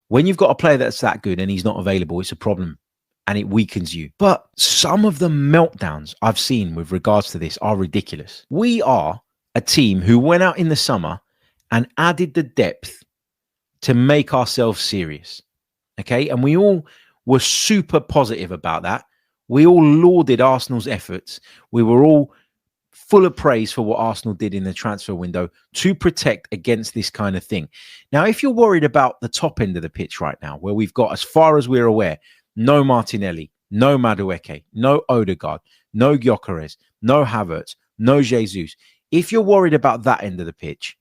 When you've got a player that's that good and he's not available, it's a problem and it weakens you. But some of the meltdowns I've seen with regards to this are ridiculous. We are a team who went out in the summer and added the depth to make ourselves serious. Okay. And we all were super positive about that. We all lauded Arsenal's efforts. We were all full of praise for what Arsenal did in the transfer window to protect against this kind of thing. Now, if you're worried about the top end of the pitch right now, where we've got, as far as we're aware, no Martinelli, no Madueke, no Odegaard, no Gyökeres, no Havertz, no Jesus. If you're worried about that end of the pitch,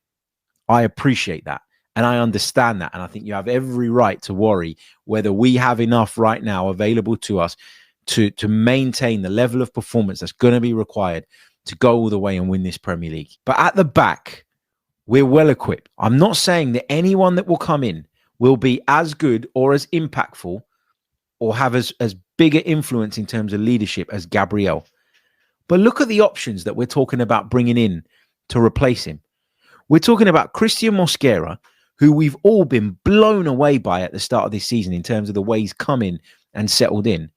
I appreciate that. And I understand that. And I think you have every right to worry whether we have enough right now available to us to maintain the level of performance that's going to be required to go all the way and win this Premier League. But at the back, we're well equipped. I'm not saying that anyone that will come in will be as good or as impactful or have as bigger influence in terms of leadership as Gabriel. But look at the options that we're talking about bringing in to replace him. We're talking about Christian Mosquera, who we've all been blown away by at the start of this season in terms of the way he's come in and settled in.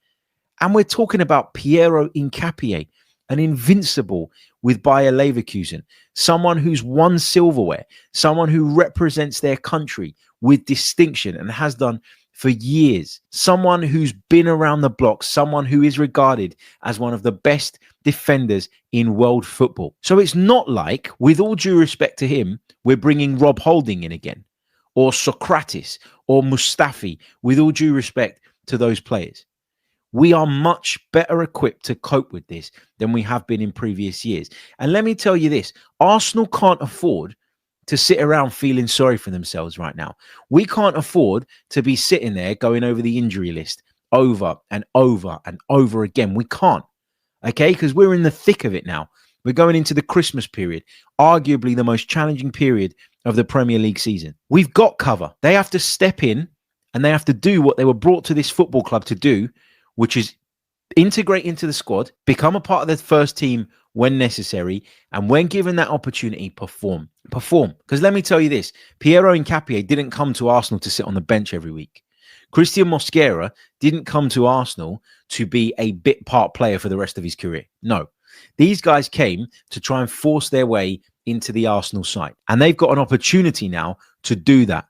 And we're talking about Piero Hincapié, an invincible with Bayer Leverkusen, someone who's won silverware, someone who represents their country with distinction and has done for years, someone who's been around the block, someone who is regarded as one of the best defenders in world football. So it's not like, with all due respect to him, we're bringing Rob Holding in again, or Socrates, or Mustafi, with all due respect to those players. We are much better equipped to cope with this than we have been in previous years. And let me tell you this, Arsenal can't afford to sit around feeling sorry for themselves right now. We can't afford to be sitting there going over the injury list over and over and over again. We can't, okay? Because we're in the thick of it now. We're going into the Christmas period, arguably the most challenging period of the Premier League season. We've got cover. They have to step in and they have to do what they were brought to this football club to do, which is integrate into the squad, become a part of the first team when necessary, and when given that opportunity, perform. Perform. Because let me tell you this, Piero Hincapié didn't come to Arsenal to sit on the bench every week. Christian Mosquera didn't come to Arsenal to be a bit part player for the rest of his career. No. These guys came to try and force their way into the Arsenal side. And they've got an opportunity now to do that.